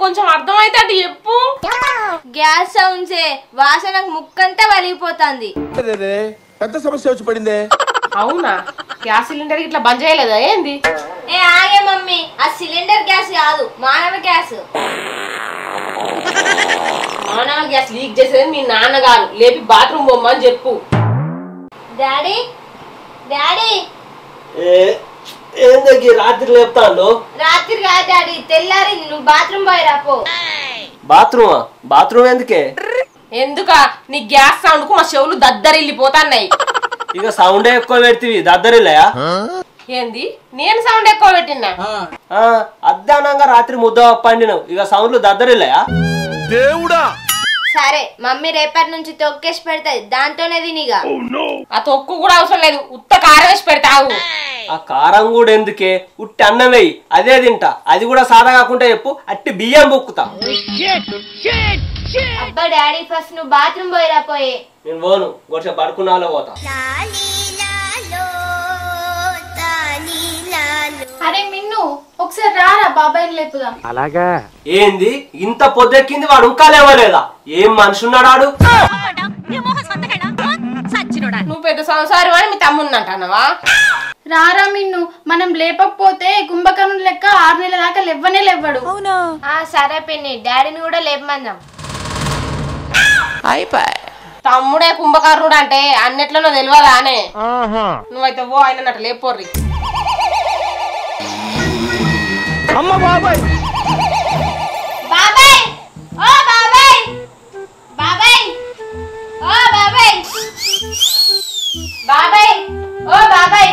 కొంచెం అర్థమైతే చెప్పు. గ్యాస్ సౌండ్సే వాసనకు ముక్కంతా వలిగిపోతుంది. పెద్ద సమస్య వచ్చి పడిందే. అవునా? గ్యాస్ సిలిండర్ ఇట్లా బంద్ చేయలేదా ఏంది? ఏ ఆగే మమ్మీ, ఆ సిలిండర్ గ్యాస్ కాదు, మానవ గ్యాస్. మానవ గ్యాస్ లీక్ చేసేది మీ నాన్నగారు. లేపి బాత్రూమ్ బొమ్మని చెప్పు. డాడీ డాడీ ఏందకి రాత్రి లేపుతాను? రాత్రి కాదు డాడీ, తెల్లారింది. నువ్వు బాత్రూమ్ పోయి రాపో. బాత్రూమ్ ఎందుకే? ఎందుక నీ గ్యాస్ సౌండ్ కు మా చెవులు దద్దరిల్లిపోతాన్నాయి. ఇక సౌండ్ ఎక్కువ పెడితే దద్దరిల్లయా? ఏంది? నేను సౌండ్ ఎక్కువ పెట్టినా? అద్దానంగా రాత్రి ముద్ద పండినావు, ఇక సౌండ్లు దద్దరిల్లయా? దేవుడా! సరే మమ్మీ రేపటి నుంచి తొక్కేసి పెడతాది, దాంతోనే తినిగా. ఆ తొక్కు కూడా అవసరం లేదు, ఉత్త కారం వేసి పెడతావు. ఆ కారం కూడా ఎందుకే? ఉట్టి అన్నం వేయి, అదే తింటా. అది కూడా సాదా కాకుండా చెప్పు, అట్టి బియ్యం బొక్కుతా. అబ్బా డాడీ, ఫస్ట్ నువ్వు బాత్రూమ్ పోయి రాపోయే. నేను పోను, గొడవ పడుకున్నాలో పోతా. అరే మిన్ను, ఒకసారి రారా బాబాయ్ లేపుదాం. అలాగా? ఏంది ఇంత పొద్దెక్కింది, వాడు ఇంకా లేవలేదా? ఏం మనిషి ఉన్నాడు? నువ్వు పెద్ద సంసారం అని మీ తమ్ముడిని అంటున్నావా? రారా మిన్ను, మనం లేపకపోతే కుంభకర్ణుడు లెక్క 6 నెలల దాకా లేవ్వనే లేవ్వడు. సరే పిన్ని, డాడీని కూడా లేపమందాం. తమ్ముడే కుంభకర్ణుడు అంటే అన్నిట్లోనో తెలియదా అనే? నువ్వైతే ఓ ఆయన లేపోర్రి. అమ్మ బాబాయ్! బాబాయ్ ఓ బాబాయ్, బాబాయ్ ఓ బాబాయ్, బాబాయ్ ఓ బాబాయ్.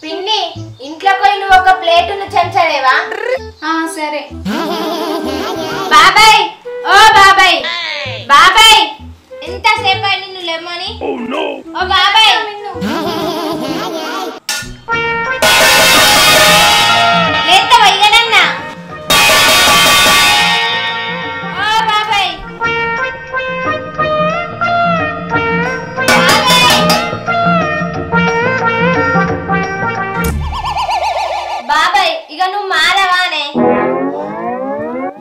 పిన్ని, ఇంట్లో పోయి నువ్వు ఒక ప్లేటును చెంచలేవా? సరే. బాబాయ్ ఓ బాబాయ్, బాబాయ్ ఎంతసేపు అయి నిన్ను లేమని? ఓ బాబాయ్, లేస్తావా ఇగనన్నా? ఓ బాబాయ్, బాబాయ్ ఇక నువ్వు మారవానే?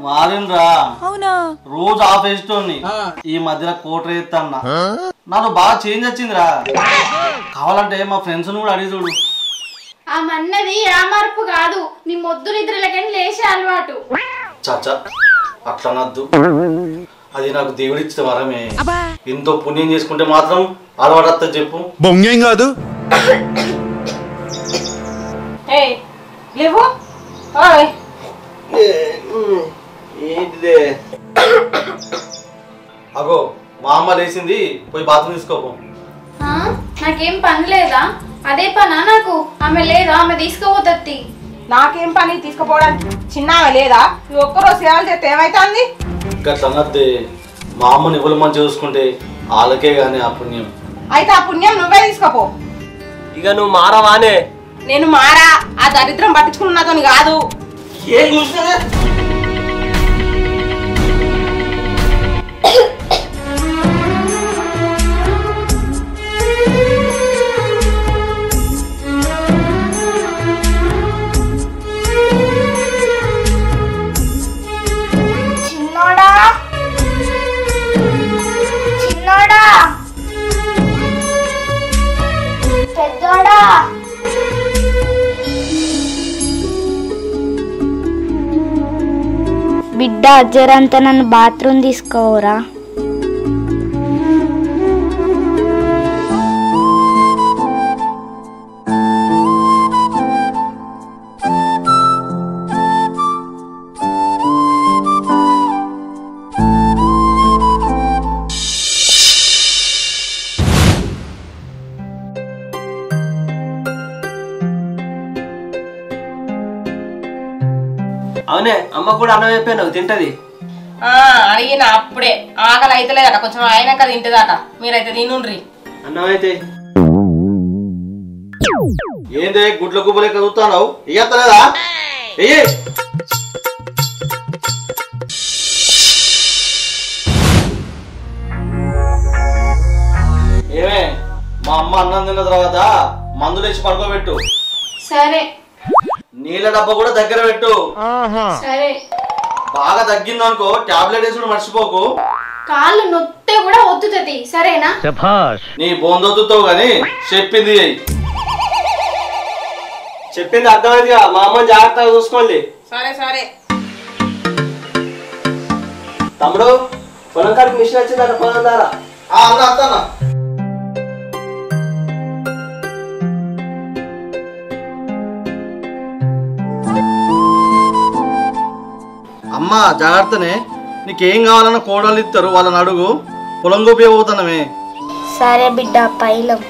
మారినరా? రోజు ఆఫీస్ ఈ మధ్యలో కోటర్ ఎత్తన్నా, నాకు బాగా చేంజ్ వచ్చిందిరా. కావాలంటే మా ఫ్రెండ్స్ కూడా అడిగి చూడు. ఆ మన్నది ఆ మార్పు కాదు, నీ మొద్దు నిద్రలకని లేచే అలవాటు. చాచా అట్లా నద్దు, అది నాకు దేవుడిచ్చిన వరమే. ఎంతో పుణ్యం చేసుకుంటే మాత్రం అలవాటు వస్తుంది చెప్పు. బొంగేం కాదు. లేవు ఏంటిదే? అగో మా అమ్మ లేచింది, పోయి బాత్రూమ్ తీసుకోపో. నాకేం పని లేదా? అదే పనా నాకు? ఆమె లేదా? ఆమె తీసుకోపోతుంది. నాకేం పని తీసుకుపోవడానికి? చిన్నగా లేదా? ఈ ఒక్కరోజు సేవలు చేస్తే ఏమైతుంది? గట్ల అనద్దే, మా అమ్మని ఇవ్వలు మంచి చూసుకుంటే వాళ్ళకే గానీ ఆ పుణ్యం. అయితే ఆ పుణ్యం నువ్వే తీసుకోపో. ఇక నువ్వు మారవానే? నేను మారా, ఆ దరిద్రం పట్టించుకున్నతోని కాదు. చిన్నోడా, చిన్నోడా, పెద్దోడా. బిడ్డ అజ్జరంతా నన్ను బాత్రూమ్ తీసుకోరా. అవునే, అమ్మ కూడా అన్నం అయిపోయినావు, తింటది. అడిగిన అప్పుడే ఆకలి అయితే లేదట, కొంచెం అయినాక తింటదట. మీరైతే తినుండ్రి. అన్నం అయితే ఏందే గుడ్ల గుబ్బలే కదుగుతావు? ఇయ్యలేదా? ఏమే, మా అమ్మ అన్నం తిన్న తర్వాత మందులు వేసి పడుకోబెట్టు. సరే. నీళ్ళ డబ్బా కూడా దగ్గర పెట్టు. సరే. బాగా తగ్గిందనుకో టాబ్లెట్ వేసుడు మర్చిపోకు. కాళ్ళు నొత్తే కూడా ఒత్తుతుంది సరేనా? నీ బోందొత్తుతావు గాని చెప్పింది చెయ్యి. చెప్పింది అర్థమైందిగా, మా అమ్మని జాగ్రత్తగా చూసుకోండి. సరే సరే. తమ్ముడు పొలం కాడికి మిషన్ వచ్చిందట, పొలం దారా. అత్తన్నా అమ్మా జాగ్రత్తనే. నీకేం కావాలన్నా కోడలు ఇస్తారు, వాళ్ళని అడుగు. పొలం గోపి పోతున్నామే. సరే బిడ్డ పైలం.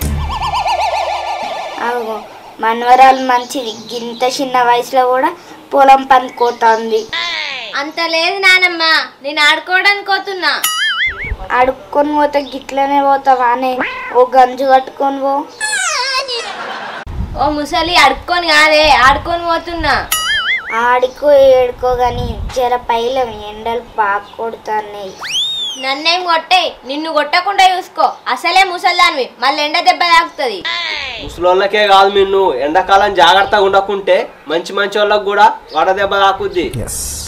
అగో మనవరాలు మంచిది, గింత చిన్న వయసులో కూడా పొలం పనికి పోతుంది. అంత లేదు నానమ్మ, నేను ఆడుకోవడానికి పోతున్నా. అడుక్కొని పోతే గిట్లనే పోతావానే? ఓ గంజు కట్టుకొని పో. ఓ ముసలి అడుక్కొని కాదే, ఆడుకొని పోతున్నా. ఆడుకో ఏడుకో గాని జర పైలం, ఎండలు బాగా కొడుతున్నాయి. నన్నేం కొట్టే, నిన్ను కొట్టకుండా చూసుకో. అసలే ముసల్దానివి, మళ్ళీ ఎండ దెబ్బ తాకుతుంది. ముసలోళ్ళకే కాదు, నిన్ను ఎండాకాలం జాగ్రత్తగా ఉండకుంటే మంచి మంచి వాళ్ళకి కూడా వడదెబ్బ తాకుద్ది.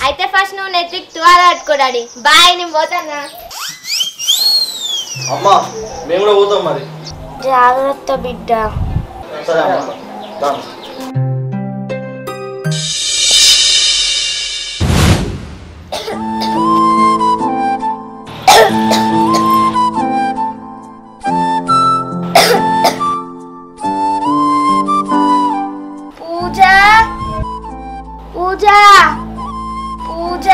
అయితే ఫస్ట్ నువ్వు నెత్తికి తువాల కట్టుకోడాడి. బాయ్, నేను పోతానా. అమ్మా మేము కూడా పోతాం మరి. జాగ్రత్త బిడ్డ. సరే అమ్మా. పూజ పూజ పూజ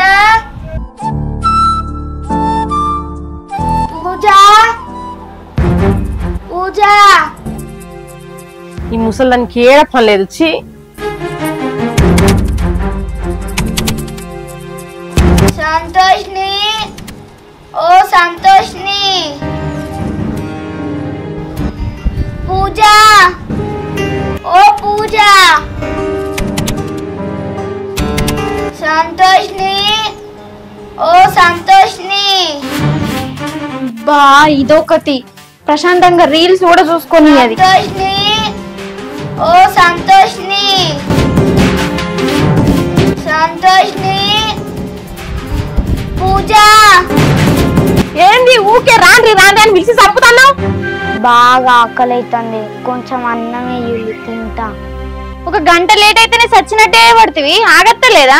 పూజ పూజ. ఈ ముసలానికి ఏడ పని లేదు. చి సంతోష్ని, ఓ సంతోష్ని. పూజ, ఓ పూజ. సంతోష్ని, ఓ సంతోష్ని. బా ఇదొకటి, ప్రశాంతంగా రీల్స్ కూడా చూసుకొని అది. సంతోష్ని, ఓ సంతోష్ని. సంతోష్ని. పూజ. ఏంది ఊకే రాండి రాండి అని పిలిచి చంపుతాను? బాగా ఆకలి అవుతుంది, కొంచెం అన్నం వేయాలి, తింటా. ఒక గంట లేట్ అయితేనే సచ్చినట్టే పడుతుంది, ఆగత్తలేదా?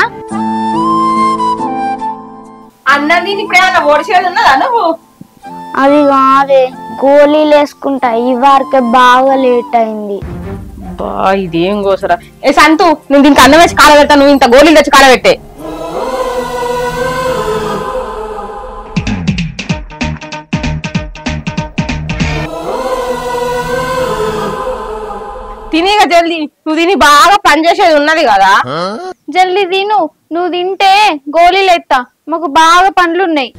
అన్నం దీన్ని ఇప్పుడు ఏమన్నా ఓడిసేది ఉన్నదా నువ్వు? అది కాదే, గోళీలు వేసుకుంటా. ఈ వారికి బాగా లేట్ అయింది. బా ఇదేం కోసరా. ఏ సంతు, నేను దీనికి అన్నం వేసి కాల పెడతా, నువ్వు ఇంత గోళీలు తెచ్చి కాల పెట్టే. తినేగా జల్దీ, నువ్వు తిని బాగా పనిచేసేది ఉన్నది కదా. జల్దీ తిను, నువ్వు తింటే గోళీలు ఎత్తా, మాకు బాగా పనులున్నాయి.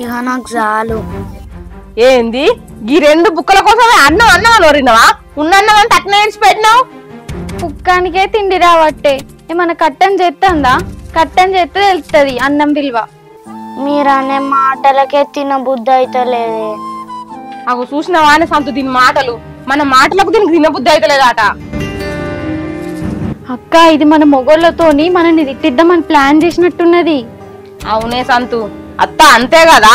ఇక నాకు చాలు. ఏంది ఈ రెండు బుక్కల కోసమే అన్నం అన్నం అని వరినవా? ఉన్న అన్నం అంతా అట్నే పెట్టినావు. కుక్కానికే తిండి రావట్టే, ఏమన్నా కట్టని చేస్తుందా? కట్టని చేస్తే తెలుస్తుంది అన్నం విలువ. మీరనే మాటలకే తినబుద్ధి అయితలేదే. అవి చూసినావా అని సంతు దీని మాటలు, మన మాటలకు దీనికి తినబుద్ధి అయితలేదాట. అక్క, ఇది మన మొగోళ్ళతోని మనని తిట్టిద్దామని ప్లాన్ చేసినట్టున్నది. అవునే సంతు, అత్త అంతే కదా.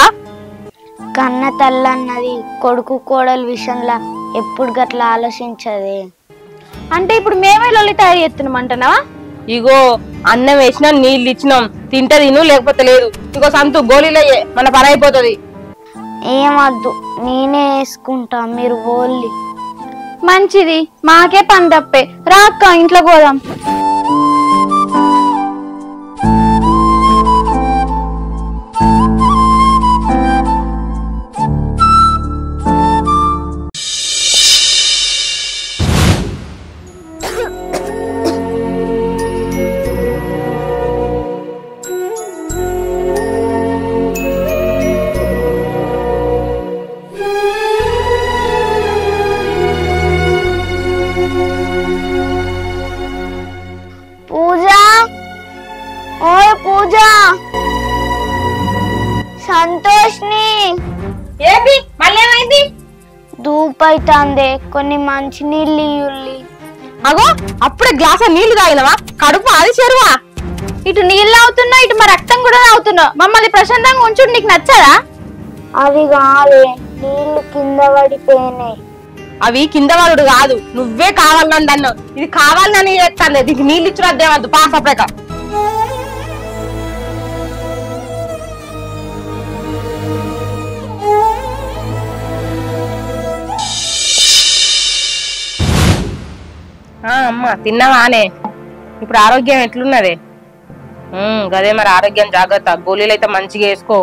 కన్న తల్లన్నది కొడుకు కోడలు విషయంలో ఎప్పుడు గట్లా ఆలోచించదే. అంటే ఇప్పుడు మేమే లొల్లి తయారు చేస్తున్నామంటున్నావా? ఇగో అన్నం వేసినాం, నీళ్ళు ఇచ్చినాం, తింటే తిను లేకపోతే లేదు. ఇగో సంతు గోళీలయ్యే, మన పని అయిపోతుంది. ఏమద్దు, నేనే వేసుకుంటా, మీరు ఓన్లీ. మంచిది, మాకే పని తప్పే. రా అక్క, ఇంట్లో పోదాం. దూపైతాందే కొన్ని మంచి నీళ్ళు ఇయ్యుల్లి. అగో అప్పుడే గ్లాస్ నీళ్లు తాగినవా? కడుపు అది చెరువా? ఇటు నీళ్ళు అవుతున్నా ఇటు మా రక్తం కూడా తాగుతున్నా. మమ్మల్ని ప్రశాంతంగా ఉంచుడు నీకు నచ్చదా? అవి కాదే నీళ్లు కింద పడిపోయినాయి. అవి కింద వాడు కాదు, నువ్వే కావాలని అన్నావు. ఇది కావాలని చేస్తాను. దీనికి నీళ్ళు ఇచ్చిన దేవద్దు పాస్ అప్పుడేక. అమ్మా తిన్నావానే? ఇప్పుడు ఆరోగ్యం ఎట్లున్నదే? గదే మరి ఆరోగ్యం జాగ్రత్త. గోళీలు అయితే మంచిగా వేసుకో,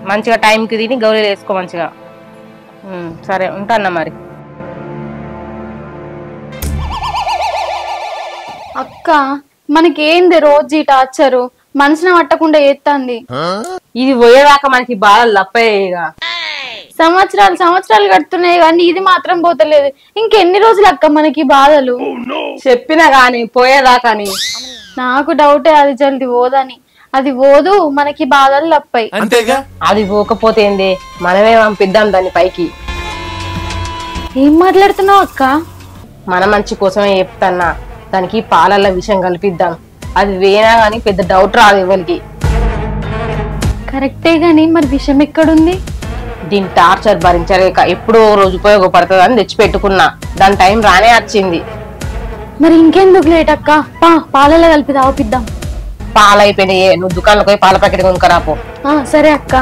మంచిగా టైంకి తిని గోళీలు వేసుకో మంచిగా. సరే ఉంటానా మరి. అక్క మనకేంది రోజు ఈ టార్చరు? మనసుని పట్టకుండా ఏత్తాంది. ఇది పోయేదాకా మనకి బాధలు తప్పేగా. సంవత్సరాలు కడుతున్నాయి కానీ ఇది మాత్రం పోతలేదు. ఇంకెన్ని రోజులు అక్క మనకి బాధలు? చెప్పినా గాని పోయేదాకాని. నాకు డౌటే అది జల్ది పోదని. అది పోదు మనకి బాధలు తప్పాయి. అంతేగా. అది పోకపోతే ఏంది, మనమే పంపిద్దాం దాన్ని పైకి. ఏం మాట్లాడుతున్నావు అక్క? మన మంచి కోసమే చెప్తాన్నా. దానికి పాలల్ల విషయం కల్పిద్దాం. అది వేనా గాని పెద్ద డౌట్ రాదు ఎవరికి. కరెక్టే గాని మరి విషయం ఎక్కడుంది? దీని టార్చర్ భరించలేక ఎప్పుడో రోజు ఉపయోగపడుతుంది అని తెచ్చిపెట్టుకున్నా. దాని టైం రానే వచ్చింది. మరి ఇంకెందుకు లేట్ అక్క? పాలలో కలిపి తాగిద్దాం. పాలైపోయినాయే, నువ్వు దుకాణంలోకి పోయి పాల ప్యాకెట్ కొనుక్కరాపో. సరే అక్క.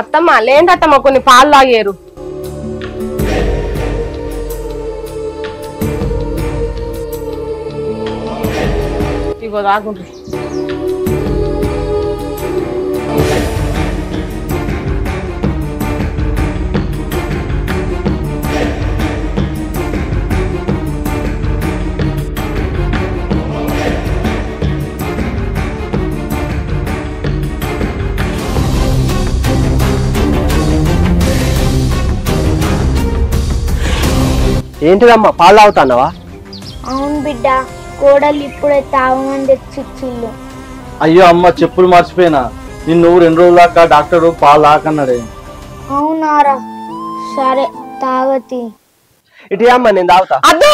అత్తమ్మ లేంటత్తమ్మ కొన్ని పాలు తాగేరు. ఇగో తాగుండ్రి. ఏంటిదమ్మా పాలు తాగుతాన్నావా? అవును బిడ్డ, కోడలు ఇప్పుడే తాగమని తెచ్చిచ్చిల్లు. అయ్యో అమ్మ చెప్పులు మర్చిపోయినా. నిన్ను 2 రోజుల దాకా డాక్టర్ పాలు తాకన్నాడే. అవునారా? సరే తాగతి. ఇటు అమ్మా నేను తాగుతా. అద్దు,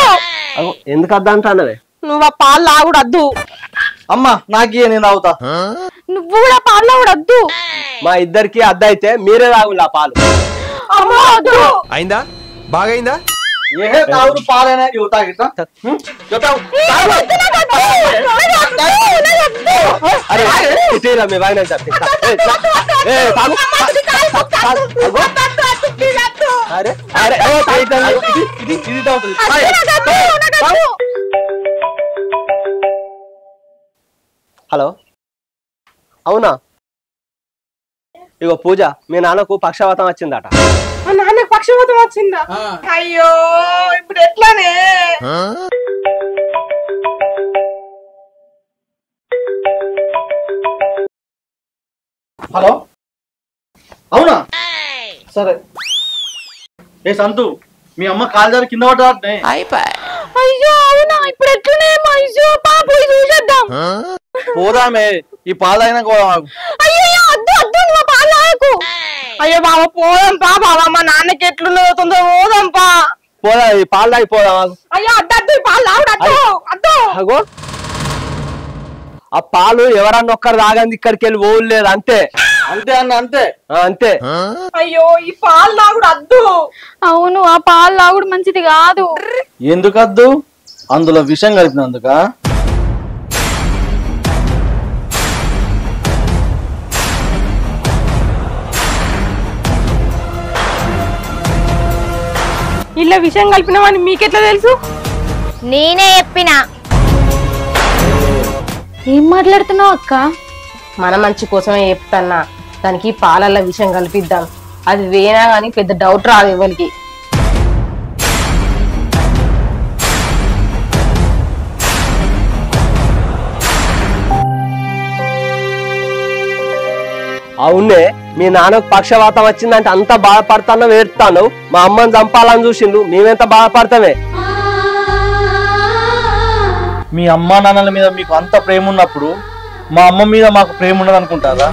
ఎందుకు అద్దా అంటానవే? నువ్వు ఆ పాలు తాగుడు అద్దు. అమ్మ నాకే నేను తాగుతా. నువ్వు కూడా పాలు తాగుడు వద్దు. మా ఇద్దరికి అద్ద అయితే మీరే తాగులా పాలు. అయిందా? బాగైందా? ఏ తాగుడు పాలైనా యువత గిట్ట. అరే ఇటీరా మీ వాయిన చెప్తా. అరే అరే ఇది తాగుతుంది. హలో, అవునా? ఇగో పూజ, మీ నాన్నకు పక్షవాతం వచ్చిందట. మా నాన్నకు పక్షవాతం వచ్చిందా? అయ్యో ఇప్పుడు ఎట్లానే? హలో, అవునా? సరే. ఏ సంతు, మీ అమ్మ కాలుదారి కింద పడ్డారనే. అయ్యో అవునా? ఇప్పుడు ఎట్లనే? అయ్యో పాప చూసేద్దాం. పోదామే, ఈ పాలు అయినా పోదాం. అయ్యో అద్దు అద్దు, నువ్వు పాలు తాగకు. అయ్యో బాబా పోదాంపా. బాబా మా నాన్నకి ఎట్లున్నదో తొందర పోదాంపా. పోదా, ఈ పాలు తాగి పోదాం. అయ్యో అద్దద్దు, పాలు తాగుడు అద్దు అద్దు. అగో ఆ పాలు ఎవరన్నా ఒక్కరు తాగంది ఇక్కడికి వెళ్ళి పోలేదు. అంతే అంతే అన్న, అంతే అంతే. అయ్యో ఈ పాలు తాగుడు అద్దు. అవును, ఆ పాలు తాగుడు మంచిది కాదు. ఎందుకద్దు? అందులో విషం కలిపినందుక? ఇలా విషయం కలిపినామని మీకెట్లా తెలుసు? నేనే చెప్పినా. ఏం మాట్లాడుతున్నావు అక్క? మన మంచి కోసమే చెప్తాన్నా. దానికి పాలల్ల విషయం కల్పిద్దాం. అది వేనా గాని పెద్ద డౌట్ రాదు ఎవరికి. అవునే మీ నాన్నకు పక్షవాతం వచ్చిందంటే అంత బాధపడతానో ఏడుతాను. మా అమ్మని చంపాలని చూసిండు, మేమెంత బాధపడతామే. మీ అమ్మా నాన్నల మీద మీకు అంత ప్రేమ ఉన్నప్పుడు మా అమ్మ మీద మాకు ప్రేమ ఉండదు అనుకుంటారా?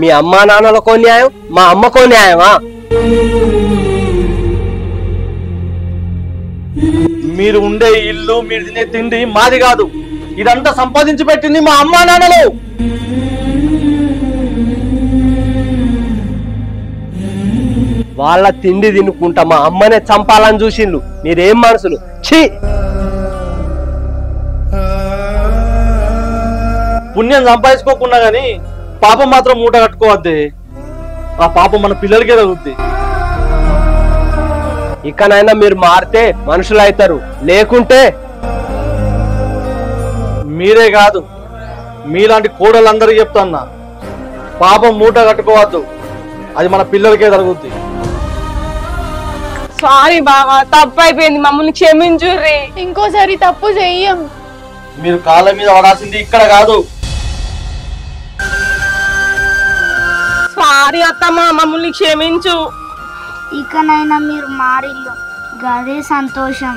మీ అమ్మా నాన్నలకో న్యాయం, మా అమ్మకో న్యాయమా? మీరు ఉండే ఇల్లు, మీరు తినే తిండి మాది కాదు. ఇదంతా సంపాదించి పెట్టింది మా అమ్మా నాన్నలు. వాళ్ళ తిండి తినుకుంటా మా అమ్మనే చంపాలని చూసిండు. మీరేం మనసులు ఛీ! పుణ్యం సంపాదించుకోకుండా గాని పాపం మాత్రం మూట కట్టుకోవద్దే. ఆ పాపం మన పిల్లలకే తగ్గుద్ది. ఇకనైనా మీరు మారితే మనుషులు అవుతారు, లేకుంటే మీరే కాదు మీలాంటి కోడలందరికీ చెప్తున్నా, పాపం మూట కట్టుకోవద్దు. అది మన పిల్లలకే జరుగుద్ది. సారీ బావా, తప్పు అయిపోయింది, మమ్మల్ని క్షమించుర్రి. ఇంకోసారి తప్పు చెయ్యం. మీరు కాళ్ళ మీద పడాల్సింది ఇక్కడ కాదు. సారీ అత్తమ్మ, మమ్మల్ని క్షమించు. ఇకనైనా మీరు మారిల్లు, గదే సంతోషం.